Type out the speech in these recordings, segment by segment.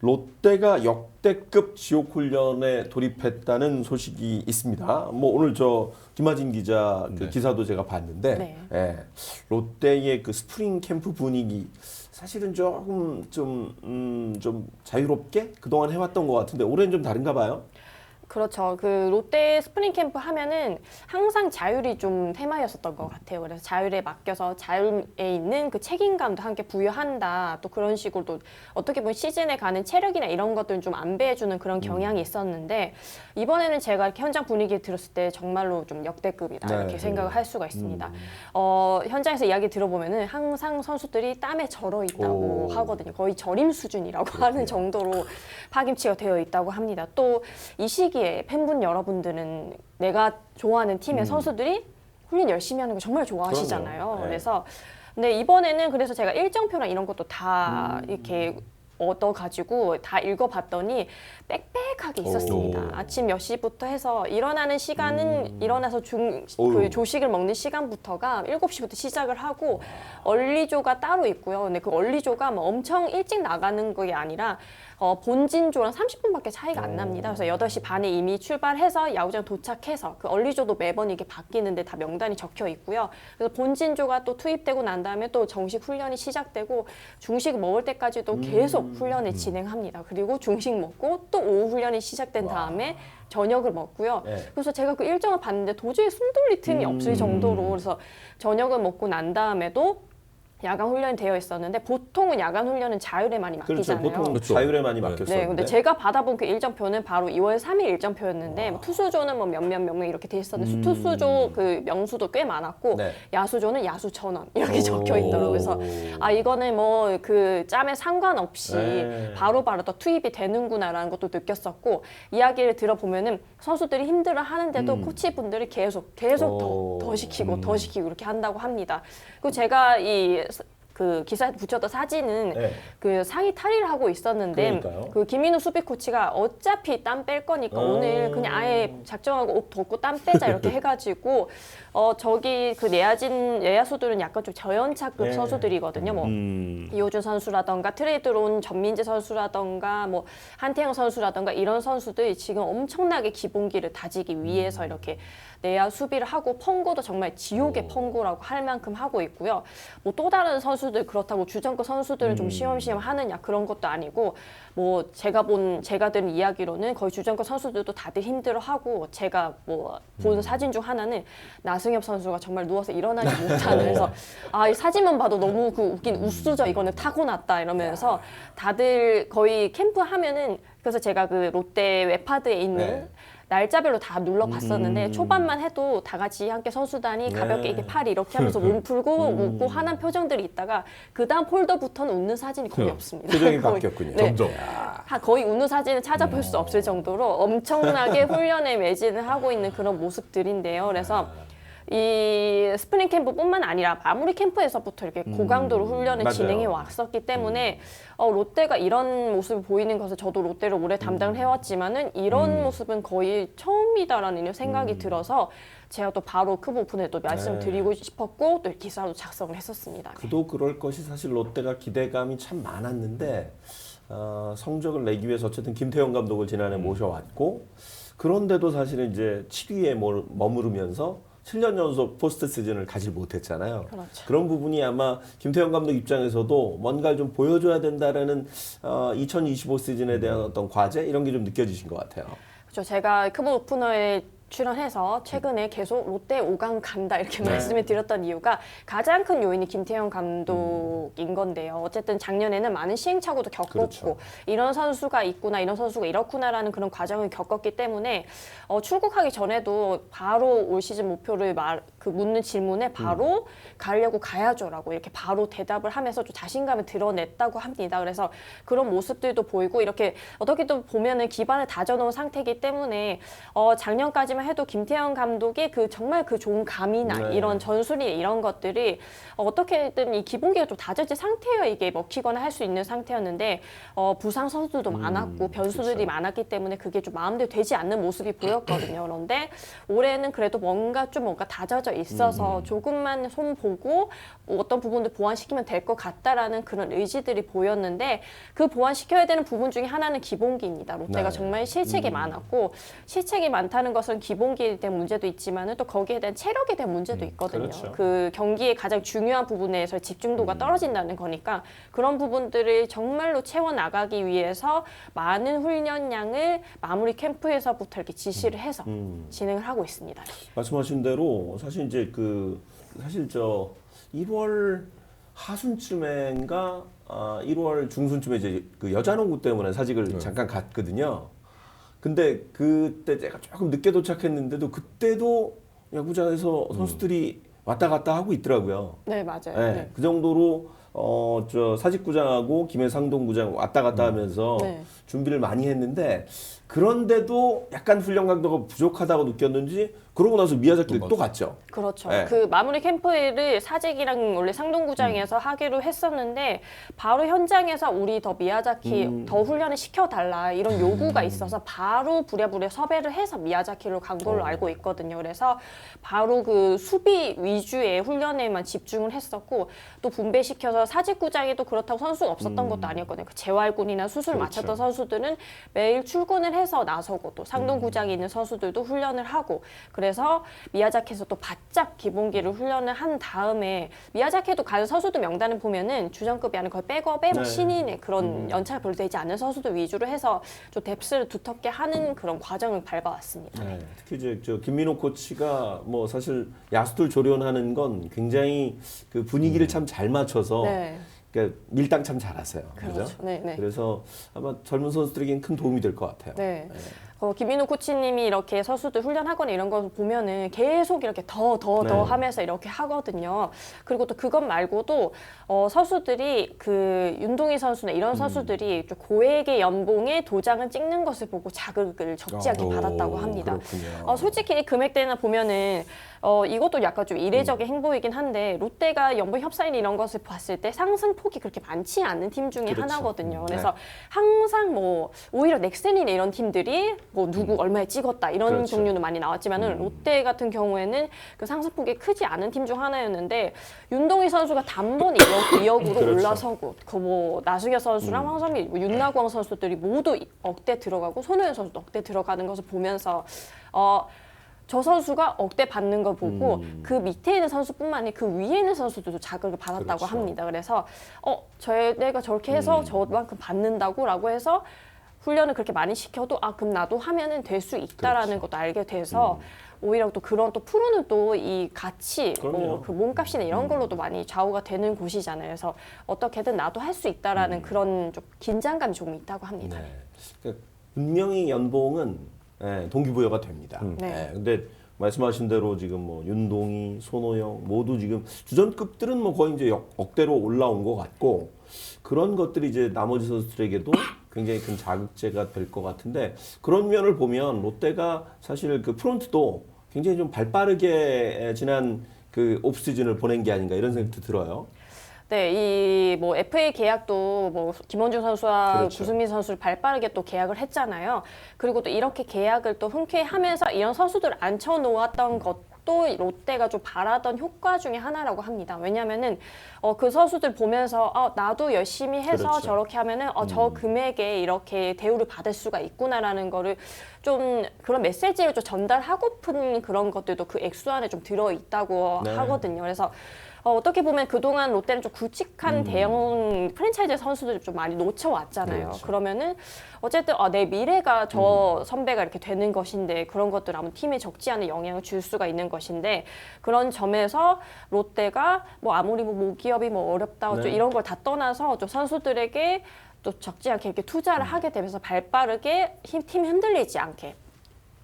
롯데가 역대급 지옥 훈련에 돌입했다는 소식이 있습니다. 뭐 오늘 저 김하진 기자 그 기사도 제가 봤는데 네. 예, 롯데의 그 스프링 캠프 분위기 사실은 조금 좀 자유롭게 그동안 해왔던 것 같은데 올해는 좀 다른가 봐요. 그렇죠. 그 롯데 스프링 캠프 하면은 항상 자율이 좀 테마였었던 것 같아요. 그래서 자율에 맡겨서 자율에 있는 그 책임감도 함께 부여한다. 또 그런 식으로 또 어떻게 보면 시즌에 가는 체력이나 이런 것들은 좀 안배해주는 그런 경향이 있었는데 이번에는 제가 이렇게 현장 분위기 들었을 때 정말로 좀 역대급이다 이렇게 네. 생각을 할 수가 있습니다. 현장에서 이야기 들어보면은 항상 선수들이 땀에 절어 있다고 하거든요. 거의 절임 수준이라고 하는 정도로 파김치가 되어 있다고 합니다. 또 이 시기에 팬분 여러분들은 내가 좋아하는 팀의 선수들이 훈련 열심히 하는 거 정말 좋아하시잖아요. 그럼요. 네. 그래서 근데 이번에는 그래서 제가 일정표랑 이런 것도 다 이렇게 얻어가지고 다 읽어봤더니 빽빽하게 있었습니다. 오. 아침 몇 시부터 해서 일어나는 시간은 일어나서 어휴. 그 조식을 먹는 시간부터가 7시부터 시작을 하고 얼리조가 따로 있고요. 근데 그 얼리조가 뭐 엄청 일찍 나가는 게 아니라 본진조랑 30분밖에 차이가 안 납니다. 그래서 8시 반에 이미 출발해서 야구장 도착해서 그 얼리조도 매번 이게 바뀌는데 다 명단이 적혀 있고요. 그래서 본진조가 또 투입되고 난 다음에 또 정식 훈련이 시작되고 중식 먹을 때까지도 계속 훈련을 진행합니다. 그리고 중식 먹고 또 오후 훈련이 시작된 다음에 저녁을 먹고요. 네. 그래서 제가 그 일정을 봤는데 도저히 숨 돌릴 틈이 없을 정도로 그래서 저녁을 먹고 난 다음에도 야간 훈련이 되어 있었는데 보통은 야간 훈련은 자율에 많이 그렇죠. 맡기잖아요. 보통 그렇죠. 자율에 많이 네. 맡겼었는데. 네, 근데 제가 받아본 그 일정표는 바로 2월 3일 일정표였는데 뭐 투수조는 뭐 몇몇 명 이렇게 돼 있었는데 투수조 그 명수도 꽤 많았고 네. 야수조는 야수 1,000원 이렇게 오. 적혀 있더라고요. 그래서 아 이거는 뭐 그 짬에 상관없이 네. 바로바로 더 투입이 되는구나라는 것도 느꼈었고 이야기를 들어보면은 선수들이 힘들어 하는데도 코치분들이 계속 오. 더 시키고 더 시키고 이렇게 한다고 합니다. 그리고 제가 그 기사에 붙였던 사진은 네. 그 상의 탈의를 하고 있었는데 그러니까요. 그 김민우 수비 코치가 어차피 땀 뺄 거니까 오늘 그냥 아예 작정하고 옷 벗고 땀 빼자 이렇게 해가지고 저기 그 내야수들은 약간 좀 저연차급 네. 선수들이거든요. 뭐 이호준 선수라던가 트레이드로 온 전민재 선수라던가 뭐 한태영 선수라던가 이런 선수들이 지금 엄청나게 기본기를 다지기 위해서 이렇게 내야 수비를 하고 펑고도 정말 지옥의 펑고라고 할 만큼 하고 있고요. 뭐 또 다른 선수들 그렇다고 주전급 선수들은 좀 쉬엄쉬엄 하느냐 그런 것도 아니고 뭐 제가 들은 이야기로는 거의 주전급 선수들도 다들 힘들어하고 제가 뭐 본 사진 중 하나는 나승엽 선수가 정말 누워서 일어나지 못하는 그래서 아 이 사진만 봐도 너무 그 웃긴 우수저 이거는 타고났다 이러면서 다들 거의 캠프 하면은 그래서 제가 그 롯데 웹하드에 있는 네. 날짜별로 다 눌러봤었는데 초반만 해도 다 같이 함께 선수단이 가볍게 이렇게 팔 이렇게 하면서 몸 풀고 웃고 하는 표정들이 있다가 그 다음 폴더부터는 웃는 사진이 거의 없습니다. 표정이 거의, 바뀌었군요. 네. 점점. 거의 웃는 사진을 찾아볼 수 없을 정도로 엄청나게 훈련에 매진을 하고 있는 그런 모습들인데요. 그래서 이 스프링 캠프뿐만 아니라 마무리 캠프에서부터 이렇게 고강도로 훈련을 맞아요. 진행해 왔었기 때문에 롯데가 이런 모습을 보이는 것을 저도 롯데를 오래 담당을 해왔지만은 이런 모습은 거의 처음이다라는 생각이 들어서 제가 또 바로 크브 오픈에 또 말씀드리고 싶었고 또 기사도 작성을 했었습니다. 그도 그럴 것이 사실 롯데가 기대감이 참 많았는데 성적을 내기 위해서 어쨌든 김태형 감독을 지난해 모셔왔고 그런데도 사실은 이제 7위에 머무르면서 7년 연속 포스트 시즌을 가지 못했잖아요. 그렇죠. 그런 부분이 아마 김태형 감독 입장에서도 뭔가를 좀 보여줘야 된다라는 2025 시즌에 대한 어떤 과제 이런 게 좀 느껴지신 것 같아요. 그렇죠. 제가 크브 오프너에 출연해서 최근에 계속 롯데 5강 간다 이렇게 말씀을 드렸던 이유가 가장 큰 요인이 김태형 감독인 건데요. 어쨌든 작년에는 많은 시행착오도 겪었고 그렇죠. 이런 선수가 있구나 이런 선수가 이렇구나라는 그런 과정을 겪었기 때문에 출국하기 전에도 바로 올 시즌 목표를 묻는 질문에 바로 가려고 가야죠라고 이렇게 바로 대답을 하면서 좀 자신감을 드러냈다고 합니다. 그래서 그런 모습들도 보이고 이렇게 어떻게 또 보면은 기반을 다져놓은 상태이기 때문에 작년까지만 해도 김태형 감독의 그 정말 그 좋은 감이나 네. 이런 전술이 이런 것들이 어떻게든 이 기본기가 좀 다져진 상태여 이게 먹히거나 할 수 있는 상태였는데 부상 선수들도 많았고 변수들이 그렇죠. 많았기 때문에 그게 좀 마음대로 되지 않는 모습이 보였거든요. 그런데 올해는 그래도 뭔가 다져져 갖춰져 있어서 조금만 손 보고 어떤 부분들 보완시키면 될 것 같다라는 그런 의지들이 보였는데 그 보완시켜야 되는 부분 중에 하나는 기본기입니다. 롯데가 네. 정말 실책이 많았고 실책이 많다는 것은 기본기에 대한 문제도 있지만은 또 거기에 대한 체력에 대한 문제도 있거든요. 그렇죠. 그 경기의 가장 중요한 부분에서 집중도가 떨어진다는 거니까 그런 부분들을 정말로 채워 나가기 위해서 많은 훈련량을 마무리 캠프에서부터 이렇게 지시를 해서 진행을 하고 있습니다. 말씀하신 대로 사실 이제 사실 1월 하순쯤인가 1월 중순쯤에 이제 그 여자농구 때문에 사직을 잠깐 갔거든요. 근데 그때 제가 조금 늦게 도착했는데도 그때도 야구장에서 선수들이 왔다 갔다 하고 있더라고요. 네, 맞아요. 네, 네. 그 정도로 사직구장하고 김해상동구장 왔다 갔다 하면서 네. 준비를 많이 했는데 그런데도 약간 훈련 강도가 부족하다고 느꼈는지 그러고 나서 미야자키를 또 갔죠. 그렇죠. 네. 그 마무리 캠프를 사직이랑 원래 상동구장에서 하기로 했었는데 바로 현장에서 우리 더 미야자키 더 훈련을 시켜달라 이런 요구가 있어서 바로 부랴부랴 섭외를 해서 미야자키로 간 걸로 알고 있거든요. 그래서 바로 그 수비 위주의 훈련에만 집중을 했었고 또 분배시켜서 사직구장에도 그렇다고 선수가 없었던 것도 아니었거든요. 그 재활군이나 수술 그렇죠. 마쳤던 선수들은 매일 출근을 해서 나서고 또 상동구장에 있는 선수들도 훈련을 하고 그래서 미야자키에서 또 바짝 기본기를 훈련을 한 다음에 미야자키에도 가는 선수들 명단을 보면은 주전급이 아닌 거의 백업에 뭐 네. 신인의 그런 연차가 별로 되지 않는 선수들 위주로 해서 좀 뎁스를 두텁게 하는 그런 과정을 밟아왔습니다. 네, 특히 이제 김민호 코치가 뭐 사실 야수들 조련하는 건 굉장히 그 분위기를 참 잘 맞춰서 네. 그러니까 밀당 참 잘하세요. 그렇죠. 그죠? 네, 네. 그래서 아마 젊은 선수들에게는 큰 도움이 될 것 같아요. 네. 김민우 코치님이 이렇게 선수들 훈련하거나 이런 걸 보면은 계속 이렇게 더 네. 하면서 이렇게 하거든요. 그리고 또 그것 말고도 선수들이 그 윤동희 선수나 이런 선수들이 좀 고액의 연봉에 도장을 찍는 것을 보고 자극을 적지 않게 받았다고 합니다. 그렇군요. 솔직히 이 금액대나 보면은 이것도 약간 좀 이례적인 행보이긴 한데 롯데가 연봉 협상이나 이런 것을 봤을 때 상승폭이 그렇게 많지 않은 팀 중에 그렇죠. 하나거든요. 네. 그래서 항상 뭐 오히려 넥센이나 이런 팀들이 뭐 누구 얼마에 찍었다 이런 그렇죠. 종류는 많이 나왔지만은 롯데 같은 경우에는 그 상승폭이 크지 않은 팀 중 하나였는데 윤동희 선수가 단번에 2억으로 그렇죠. 올라서고 그 뭐 나승엽 선수랑 황선미, 뭐 윤나광 선수들이 모두 억대 들어가고 손흥민 선수도 억대 들어가는 것을 보면서 저 선수가 억대 받는 걸 보고 그 밑에 있는 선수뿐만 아니라 그 위에 있는 선수들도 자극을 받았다고 그렇죠. 합니다. 그래서 내가 저렇게 해서 저만큼 받는다고라고 해서 훈련을 그렇게 많이 시켜도 그럼 나도 하면은 될 수 있다라는 그렇죠. 것도 알게 돼서 오히려 또 그런 또 프로는 또 이 가치, 그럼요. 그 몸값이나 이런 걸로도 많이 좌우가 되는 곳이잖아요. 그래서 어떻게든 나도 할 수 있다라는 그런 좀 긴장감이 조금 있다고 합니다. 네. 그러니까 분명히 연봉은 동기부여가 됩니다. 네. 근데 말씀하신 대로 지금 뭐 윤동희, 손호영 모두 지금 주전급들은 뭐 거의 이제 억대로 올라온 것 같고 그런 것들이 이제 나머지 선수들에게도 굉장히 큰 자극제가 될 것 같은데 그런 면을 보면 롯데가 사실 그 프론트도 굉장히 좀 발빠르게 지난 그 오프 시즌을 보낸 게 아닌가 이런 생각도 들어요. 네, 이 뭐 FA 계약도 뭐 김원중 선수와 그렇죠. 구승민 선수를 발빠르게 또 계약을 했잖아요. 그리고 또 이렇게 계약을 또 흔쾌히 하면서 이런 선수들을 앉혀놓았던 것도 롯데가 좀 바라던 효과 중에 하나라고 합니다. 왜냐하면은 그 선수들 보면서 나도 열심히 해서 그렇죠. 저렇게 하면은 저 금액에 이렇게 대우를 받을 수가 있구나라는 거를 좀 그런 메시지를 좀 전달하고픈 그런 것들도 그 액수 안에 좀 들어 있다고 네. 하거든요. 그래서 어떻게 보면 그동안 롯데는 좀 굵직한 대형 프랜차이즈 선수들을 좀 많이 놓쳐왔잖아요. 그렇죠. 그러면은 어쨌든 내 미래가 저 선배가 이렇게 되는 것인데 그런 것들 아무 팀에 적지 않은 영향을 줄 수가 있는 것인데 그런 점에서 롯데가 뭐 아무리 뭐 모기업이 뭐 어렵다 네. 좀 이런 걸 다 떠나서 좀 선수들에게 또 적지 않게 이렇게 투자를 하게 되면서 발빠르게 팀이 흔들리지 않게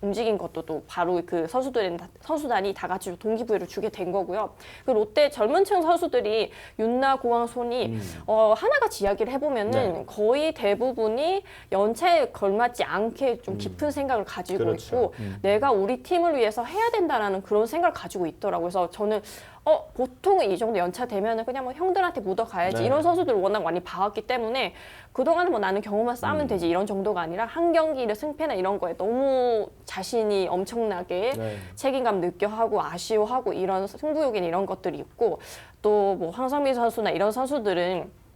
움직인 것도 또 바로 그 선수단이 다 같이 동기부여를 주게 된 거고요. 그 롯데 젊은층 선수들이 윤나, 고왕, 손이 하나같이 이야기를 해보면은 네. 거의 대부분이 연차에 걸맞지 않게 좀 깊은 생각을 가지고 그렇죠. 있고 내가 우리 팀을 위해서 해야 된다라는 그런 생각을 가지고 있더라고요. 그래서 저는 보통은 이 정도 연차 되면은 그냥 뭐 형들한테 묻어가야지 네. 이런 선수들을 워낙 많이 봐왔기 때문에 그동안은 뭐 나는 경험만 쌓으면 되지 이런 정도가 아니라 한 경기의 승패나 이런 거에 너무 자신이 엄청나게 네. 책임감 느껴 하고 아쉬워하고 이런 승부욕이나 이런 것들이 있고 또 뭐 황성민 선수나 이런 선수들은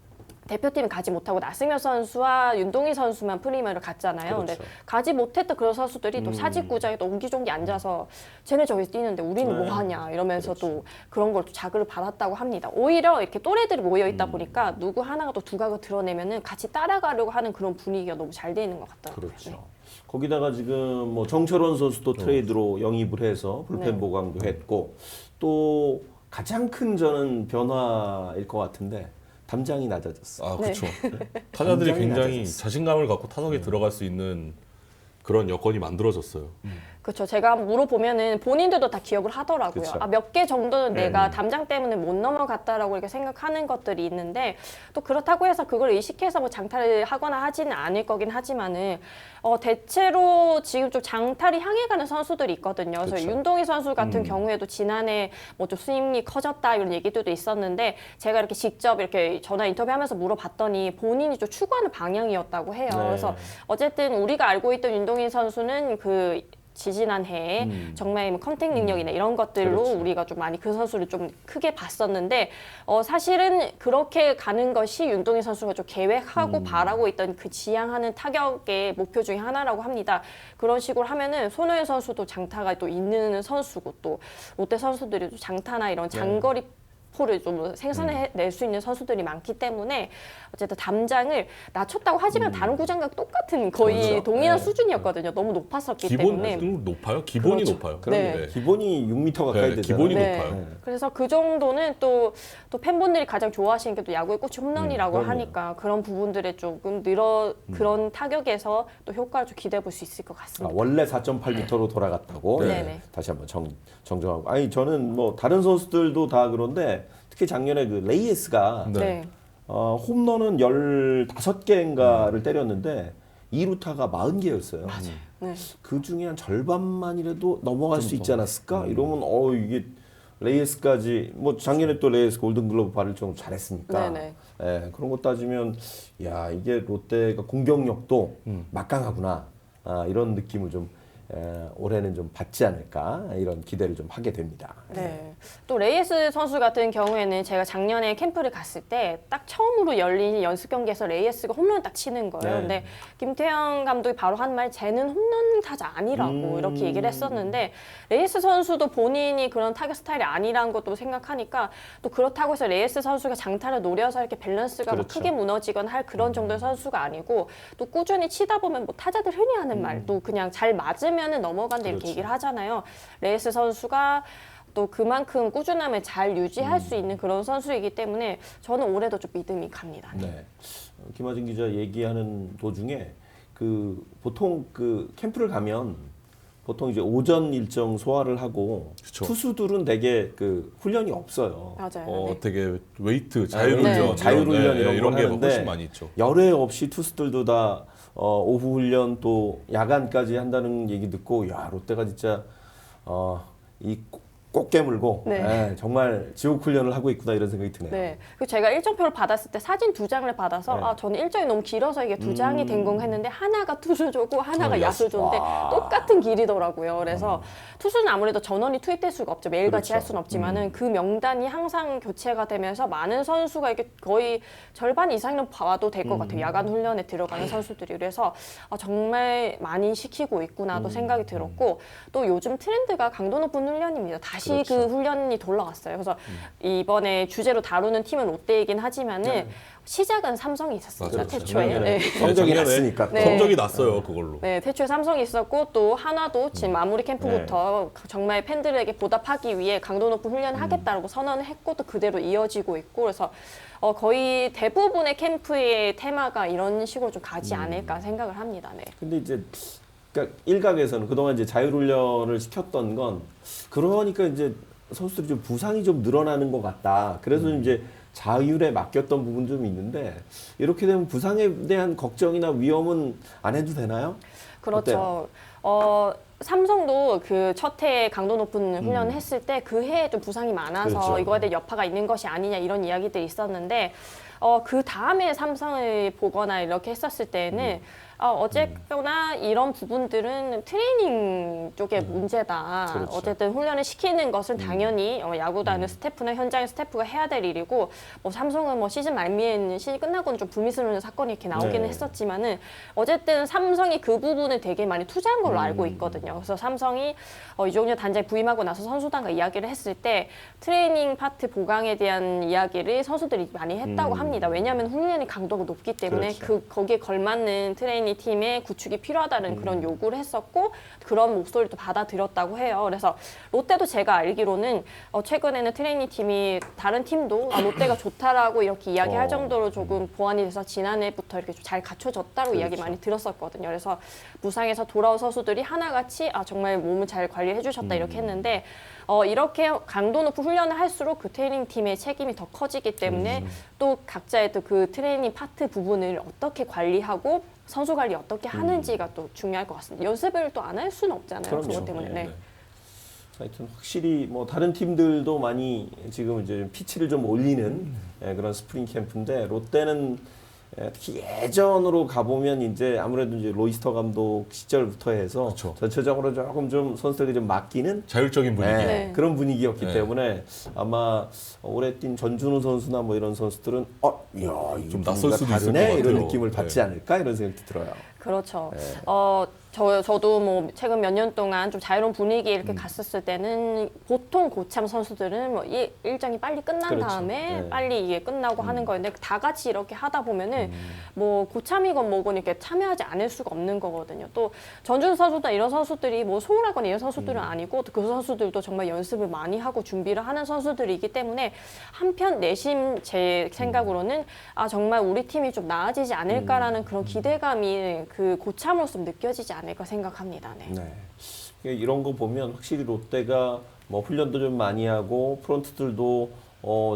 대표팀이 가지 못하고 나승엽 선수와 윤동희 선수만 프리미어를 갔잖아요. 근데 그렇죠. 가지 못했던 그런 선수들이 또 사직구장에 또 옹기종기 앉아서 쟤네 저기서 뛰는데 우리는 네. 뭐 하냐 이러면서 또 그런 걸 또 자극을 받았다고 합니다. 오히려 이렇게 또래들이 모여 있다 보니까 누구 하나가 또 두각을 드러내면은 같이 따라가려고 하는 그런 분위기가 너무 잘 돼 있는 것 같더라고요. 그렇죠. 네. 거기다가 지금 뭐 정철원 선수도 트레이드로 영입을 해서 불펜 네. 보강도 했고 또 가장 큰 저는 변화일 것 같은데 담장이 낮아졌어. 아, 네. 그렇죠. 타자들이 굉장히 굉장히 낮아졌어. 자신감을 갖고 타석에 들어갈 수 있는 그런 여건이 만들어졌어요. 그렇죠. 제가 물어보면은 본인들도 다 기억을 하더라고요. 그쵸. 몇 개 정도는 네. 내가 담장 때문에 못 넘어갔다라고 이렇게 생각하는 것들이 있는데 또 그렇다고 해서 그걸 의식해서 뭐 장타를 하거나 하지는 않을 거긴 하지만은 대체로 지금 좀 장타를 향해 가는 선수들이 있거든요. 그래서 그쵸. 윤동희 선수 같은 경우에도 지난해 뭐 좀 스윙이 커졌다 이런 얘기들도 있었는데 제가 이렇게 직접 이렇게 전화 인터뷰하면서 물어봤더니 본인이 좀 추구하는 방향이었다고 해요. 네. 그래서 어쨌든 우리가 알고 있던 윤동희 선수는 그 지지난 해에 정말 뭐 컨택 능력이나 이런 것들로 그렇죠. 우리가 좀 많이 그 선수를 좀 크게 봤었는데 사실은 그렇게 가는 것이 윤동희 선수가 좀 계획하고 바라고 있던 그 지향하는 타격의 목표 중에 하나라고 합니다. 그런 식으로 하면은 손호연 선수도 장타가 또 있는 선수고 또 롯데 선수들이 또 장타나 이런 장거리 포를 좀 생산해낼 수 있는 선수들이 많기 때문에 어쨌든 담장을 낮췄다고 하지만 다른 구장과 똑같은 거의 그렇죠. 동일한 네. 수준이었거든요. 너무 높았었기 때문에. 기본 높아요? 기본이 그렇죠. 높아요. 네. 기본이 6m 가까이 네, 되잖아요. 기본이 네. 높아요. 네. 그래서 그 정도는 또 팬분들이 가장 좋아하시는 게 또 야구의 꽃이 홈런이라고 그럼요. 하니까 그런 부분들에 조금 그런 타격에서 또 효과를 좀 기대해 볼 수 있을 것 같습니다. 원래 4.8m로 돌아갔다고 네. 다시 한번 정정하고 아니 저는 뭐 다른 선수들도 다 그런데 특히 작년에 그 레이에스가 네. 네. 홈런은 15개인가를 때렸는데 2루타가 40개였어요. 네. 그 중에 한 절반만이라도 넘어갈 수 있지 않았을까? 이러면 이게 레이에스까지 뭐 작년에 또 레이에스 골든글러브 받을 정도로 잘했으니까 네네. 예, 그런 거 따지면 야 이게 롯데가 공격력도 막강하구나 이런 느낌을 좀 올해는 좀 받지 않을까 이런 기대를 좀 하게 됩니다. 네. 또 레이에스 선수 같은 경우에는 제가 작년에 캠프를 갔을 때 딱 처음으로 열린 연습 경기에서 레이에스가 홈런을 딱 치는 거예요. 네. 근데 김태형 감독이 바로 한 말, 쟤는 홈런 타자 아니라고 이렇게 얘기를 했었는데 레이에스 선수도 본인이 그런 타격 스타일이 아니라는 것도 생각하니까 또 그렇다고 해서 레이에스 선수가 장타를 노려서 이렇게 밸런스가 막 그렇죠. 크게 무너지거나 할 그런 정도의 선수가 아니고 또 꾸준히 치다 보면 뭐 타자들 흔히 하는 말도 그냥 잘 맞으면은 넘어간다 이렇게 그렇죠. 얘기를 하잖아요. 레이에스 선수가 또 그만큼 꾸준함을 잘 유지할 수 있는 그런 선수이기 때문에 저는 올해도 좀 믿음이 갑니다. 네. 김하진 기자 얘기하는 도중에 그 보통 그 캠프를 가면 보통 이제 오전 일정 소화를 하고 그쵸. 투수들은 되게 그 훈련이 없어요. 맞아요. 네. 되게 웨이트, 네. 자율훈련, 자율훈련 네, 이런 걸 게 하는데 훨씬 많이 있죠. 열애 없이 투수들도 다 오후 훈련 또 야간까지 한다는 얘기 듣고 야 롯데가 진짜 이 꼭 깨물고 네. 정말 지옥 훈련을 하고 있구나 이런 생각이 드네요. 네. 그리고 제가 일정표를 받았을 때 사진 2장을 받아서 네. 저는 일정이 너무 길어서 이게 2장이 된 건가 했는데 하나가 투수조고 하나가 야수조인데 와. 똑같은 길이더라고요. 그래서 투수는 아무래도 전원이 투입될 수가 없죠. 매일같이 그렇죠. 할 수는 없지만은 그 명단이 항상 교체가 되면서 많은 선수가 이게 거의 절반 이상은 봐도 될 것 같아요. 야간 훈련에 들어가는 선수들이. 그래서 정말 많이 시키고 있구나도 생각이 들었고 또 요즘 트렌드가 강도 높은 훈련입니다. 다시 그렇죠. 그 훈련이 돌아왔어요. 그래서 이번에 주제로 다루는 팀은 롯데이긴 하지만은 시작은 삼성이 있었습니다. 맞아요. 태초에. 작년에 네. 성적이 작년에 났으니까 또. 네. 성적이 났어요, 그걸로. 네, 태초에 삼성이 있었고 또 하나도 지금 마무리 캠프부터 정말 팬들에게 보답하기 위해 강도 높은 훈련을 하겠다라고 선언을 했고 또 그대로 이어지고 있고 그래서 거의 대부분의 캠프의 테마가 이런 식으로 좀 가지 않을까 생각을 합니다. 네. 근데 이제 그러니까 일각에서는 그동안 이제 자율훈련을 시켰던 건 그러니까 이제 선수들이 좀 부상이 좀 늘어나는 것 같다. 그래서 이제 자율에 맡겼던 부분 좀 있는데 이렇게 되면 부상에 대한 걱정이나 위험은 안 해도 되나요? 그렇죠. 삼성도 그 첫 해에 강도 높은 훈련을 했을 때 그 해에 좀 부상이 많아서 그렇죠. 이거에 대한 여파가 있는 것이 아니냐 이런 이야기들이 있었는데 그 다음에 삼성을 보거나 이렇게 했었을 때는 어쨌거나 이런 부분들은 트레이닝 쪽의 문제다. 그렇죠. 어쨌든 훈련을 시키는 것은 당연히 야구단의 스태프나 현장의 스태프가 해야 될 일이고 뭐 삼성은 뭐 시즌 말미에는 시즌 끝나고는 좀 불미스러운 사건이 이렇게 나오기는 네. 했었지만은 어쨌든 삼성이 그 부분을 되게 많이 투자한 걸로 알고 있거든요. 그래서 삼성이 이종료 단장에 부임하고 나서 선수단과 이야기를 했을 때 트레이닝 파트 보강에 대한 이야기를 선수들이 많이 했다고 합니다. 왜냐하면 훈련의 강도가 높기 때문에 그렇죠. 거기에 걸맞는 트레이닝 팀의 구축이 필요하다는 그런 요구를 했었고 그런 목소리도 받아들였다고 해요. 그래서 롯데도 제가 알기로는 최근에는 트레이닝 팀이 다른 팀도 롯데가 좋다라고 이렇게 이야기할 정도로 조금 보완이 돼서 지난해부터 이렇게 좀 잘 갖춰졌다고 이야기 많이 들었었거든요. 그래서 부상에서 돌아온 선수들이 하나같이 정말 몸을 잘 관리해 주셨다 이렇게 했는데 이렇게 강도 높은 훈련을 할수록 그 트레이닝 팀의 책임이 더 커지기 때문에 또 각자의 또 그 트레이닝 파트 부분을 어떻게 관리하고 선수 관리 어떻게 하는지가 또 중요할 것 같습니다. 연습을 또 안 할 수는 없잖아요. 그럼요. 그것 때문에. 네. 하여튼 확실히 뭐 다른 팀들도 많이 지금 이제 피치를 좀 올리는 그런 스프링 캠프인데 롯데는 특히 예전으로 가보면 이제 아무래도 이제 로이스터 감독 시절부터 해서 그렇죠. 전체적으로 조금 좀 선수들에게 좀 맡기는 자율적인 분위기. 네. 그런 분위기였기 네. 때문에 아마 오래 뛴 전준우 선수나 뭐 이런 선수들은 이야 이거 좀 낯설 수도 있을 다르네 것 이런 같아요. 느낌을 받지 네. 않을까 이런 생각이 들어요. 그렇죠. 저도 뭐 최근 몇 년 동안 좀 자유로운 분위기에 이렇게 갔었을 때는 보통 고참 선수들은 뭐 일정이 빨리 끝난 그렇죠. 다음에 네. 빨리 이게 끝나고 하는 거였는데 다 같이 이렇게 하다 보면은 뭐 고참이건 뭐건 이렇게 참여하지 않을 수가 없는 거거든요. 또 전준 선수나 이런 선수들이 뭐 소홀하거나 이런 선수들은 아니고 그 선수들도 정말 연습을 많이 하고 준비를 하는 선수들이기 때문에 한편 내심 제 생각으로는 정말 우리 팀이 좀 나아지지 않을까라는 그런 기대감이 그 고참으로서 느껴지지 않을까 생각합니다. 네. 네. 이런 거 보면 확실히 롯데가 뭐 훈련도 좀 많이 하고 프런트들도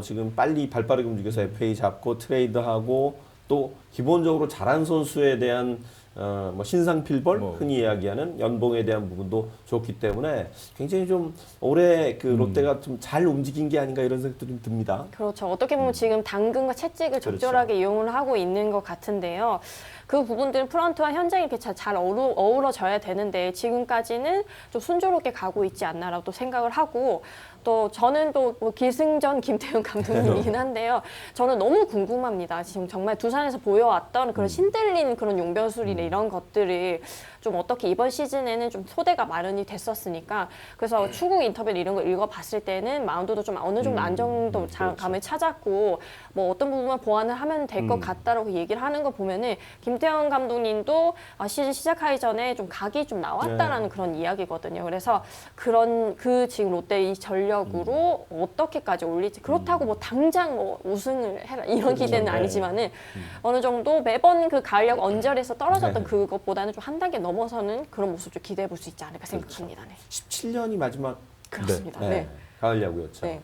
지금 빨리 발빠르게 움직여서 FA 잡고 트레이드하고 또 기본적으로 잘한 선수에 대한 뭐 신상필벌 흔히 이야기하는 연봉에 대한 부분도 좋기 때문에 굉장히 좀 올해 그 롯데가 좀 잘 움직인 게 아닌가 이런 생각도 좀 듭니다. 그렇죠. 어떻게 보면 지금 당근과 채찍을 그렇죠. 적절하게 이용을 하고 있는 것 같은데요. 그 부분들은 프런트와 현장이 이렇게 잘 어우러져야 되는데 지금까지는 좀 순조롭게 가고 있지 않나라고 또 생각을 하고 또 저는 또 뭐 기승전 김태훈 감독님이긴 한데요. 저는 너무 궁금합니다. 지금 정말 두산에서 보여왔던 그런 신들린 그런 용변술이나 이런 것들을 좀 어떻게 이번 시즌에는 좀 소대가 마련이 됐었으니까 그래서 추구 인터뷰 이런 거 읽어봤을 때는 마운드도 좀 어느 정도 안정도 감을 찾았고 뭐 어떤 부분만 보완을 하면 될 것 같다라고 얘기를 하는 거 보면은 김태형 감독님도 시즌 시작하기 전에 좀 각이 좀 나왔다라는 그런 이야기거든요. 그래서 그런 지금 롯데 이 전력으로 어떻게까지 올릴지 그렇다고 뭐 당장 뭐 우승을 해라 이런 기대는 아니지만은 어느 정도 매번 그 가을야구 언저리에서 떨어졌던 그것보다는 좀 한 단계 넘어서는 그런 모습 좀 기대해 볼 수 있지 않을까 생각합니다. 네. 17년이 마지막 그렇습니다. 네. 가을 야구였죠. 네.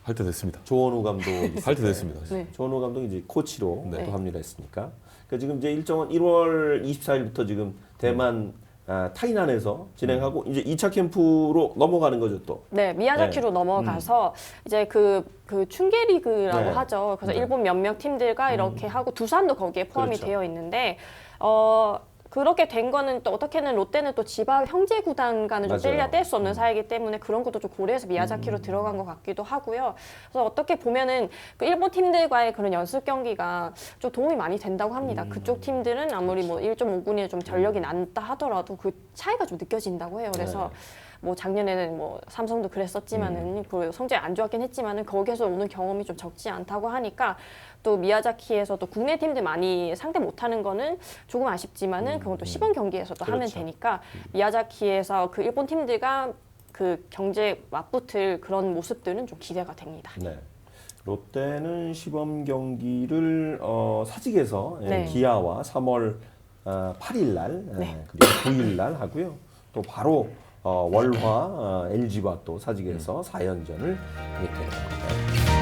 할 때 됐습니다. 조원우 감독 할 때 됐습니다. 네. 조원우 감독이 이제 코치로 네. 또 합류했으니까. 그러니까 지금 이제 일정은 1월 24일부터 지금 대만 타이난에서 진행하고 이제 2차 캠프로 넘어가는 거죠 또. 네, 미야자키로 넘어가서 이제 그 춘계 리그라고 네. 하죠. 그래서 일본 몇몇 팀들과 이렇게 하고 두산도 거기에 포함이 그렇죠. 되어 있는데 그렇게 된 거는 또 어떻게는 롯데는 또 지방 형제 구단과는 좀 맞아요. 뗄 수 없는 사이이기 때문에 그런 것도 좀 고려해서 미야자키로 들어간 것 같기도 하고요. 그래서 어떻게 보면은 그 일본 팀들과의 그런 연습 경기가 좀 도움이 많이 된다고 합니다. 그쪽 팀들은 아무리 뭐 1.5군이 좀 전력이 낮다 하더라도 그 차이가 좀 느껴진다고 해요. 그래서 뭐 작년에는 뭐 삼성도 그랬었지만은 그 성적이 안 좋았긴 했지만은 거기에서 오는 경험이 좀 적지 않다고 하니까 또 미야자키에서도 국내 팀들 많이 상대 못하는 거는 조금 아쉽지만은 그건 또 시범 경기에서도 하면 그렇죠. 되니까 미야자키에서 그 일본 팀들과 그 경제 맞붙을 그런 모습들은 좀 기대가 됩니다. 네. 롯데는 시범 경기를 사직에서 네. 기아와 3월 8일 날 네. 그리고 9일 날 하고요. 또 바로 월화 LG와 또 사직에서 4연전을 하게 됩니다.